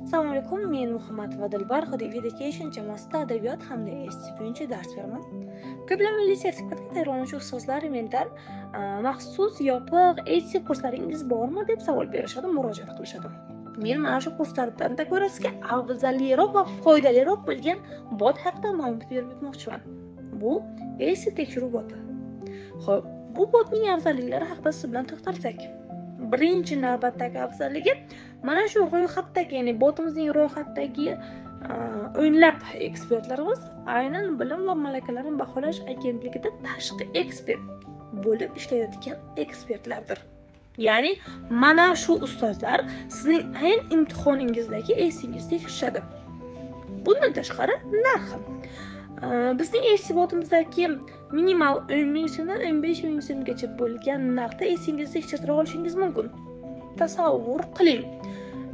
Assalomu alaykum, men Muhammadova Dilbar, Huda Education jamoasida adabiyot hamda SC bo'yicha dars beraman. Ko'plab milliy sertifikatga tayyorlanuvchi ustozlar mendan maxsus yopiq SC kurslaringiz bormi deb savol berishadi, murojaat qilishadi. Men mana shu kurslardan ko'rasizki, afzalliroq va foydaliroq bo'lgan bot haqida ma'lumot berib o'tmoqchiman. Bu SC tekshiruv boti. Xo'p, bu botning afzalliklari haqida siz bilan to'xtalsak. Birinchi navbatdagi afzalligi mana shu ro'yxatdagi, ya'ni botimizning ro'yxatdagi o'nlab ekspertlarimiz aynan bilim va malakalarini baholash agentligida tashqi ekspert bo'lib ishlayotgan ekspertlardir. Ya'ni mana shu ustozlar sizning aynan imtihoningizdagi esingizga tekshirishadi. Bundan tashqari narxi. Bizning SC botimizdagi minimal 10,000 so'mdan 15,000 so'mgacha bo'lgan narxda esingizni tekshirtira olishingiz mumkin. Tasavvur qiling.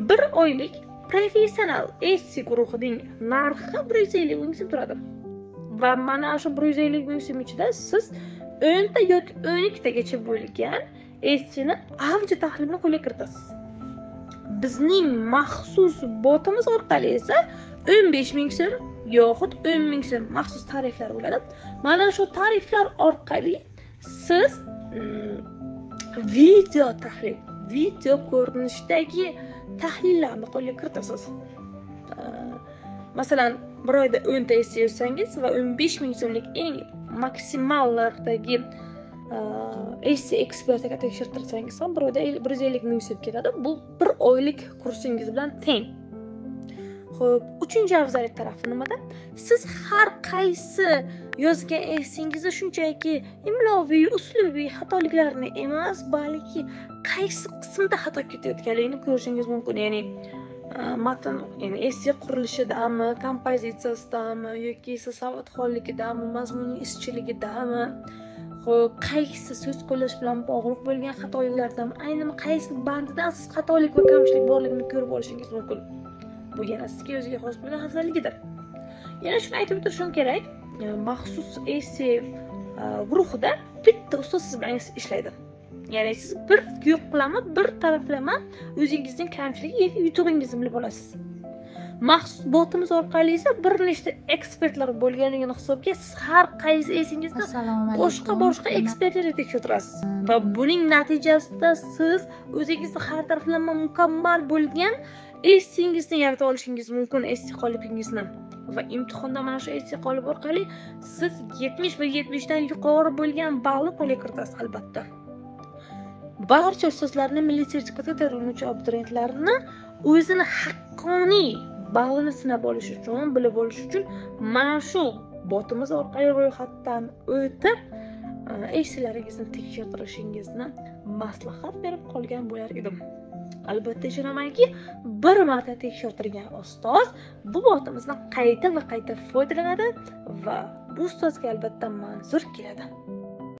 Bir oylik professional SC guruhining narxi 150,000 so'm turadi. Va mana shu 150,000 so'm ichida siz 10 ta yoki 12 tagacha bo'lgan SCni avji tahlilini qo'lga kiritasiz. Bizning maxsus botimiz orqali esa 15,000 so'm yoxud 10,000 so'm maxsus tariflar bo'ladi. Mana shu tariflar orqali siz video tahlil, video ko'rinishdagi tahlillarni qo'lga kiritasiz. Masalan, bir oyda 10 ta SC yozsangiz va 15,000 so'mlik eng maksimal narxdagi SC ekspertiga tekshirtirsangiz ham bir oyda 150,000 so'm ketadi. Bu bir oylik kursingiz bilan teng. Xo'p, uchinchi afzallik tarafi nimada? Siz har qaysi yozgan esingizda shunchaki imloviy, uslubiy xatoliklarni emas, balki qaysi qismda xato ketayotganligini ko'rishingiz mumkin. Ya'ni matn, ya'ni essi qurilishidami, kompozitsiyasidami yoki savodxonligidami, mazmunning izchilligidami, xo'p, qaysi so'z qo'llash bilan bog'liq bo'lgan xatoliklardan, aynan qaysi bandidan siz xatolik va kamchilik borligini ko'rib olishingiz mumkin. Bu yana sizga o'ziga xos bo'lgan afzalligidir. Yana shuni aytib o'tirishim kerak, maxsus SC guruhida bitta ustoz siz bilan ishlaydi. Ya'ni siz bir yo'qlama, bir taraflama o'zingizning kamchiligi yoki yutug'ingizni bilib olasiz. Maxsus botimiz orqali esa bir nechta ekspertlar bo'lganligini hisobga siz har qaysi esingizda boshqa ekspertlarni tekshirtirasiz. Va buning natijasida siz o'zingizni har taraflama mukammal bo'lgan essingizni yarata olishingiz mumkin, SC qolipingizni. Va imtihonda mana shu SC qolip orqali siz 70 va 70 dan yuqori bo'lgan ballni qo'lga kiritasiz albatta. Barcha ustozlarning milliy sertifikatga tayyorlanuvchi abituriyentlarni o'zini haqqoniy ballini sinab olish uchun, bilib olish uchun mana shu botimiz orqali ro'yxatdan o'tib SClaringizni tekshirtirishingizni maslahat berib qolgan bo'lar edim. Albatta ishonamanki, bir marta tekshirtirgan ustoz bu botimizdan qayta va qayta foydalanadi va bu ustozga albatta manzur keladi.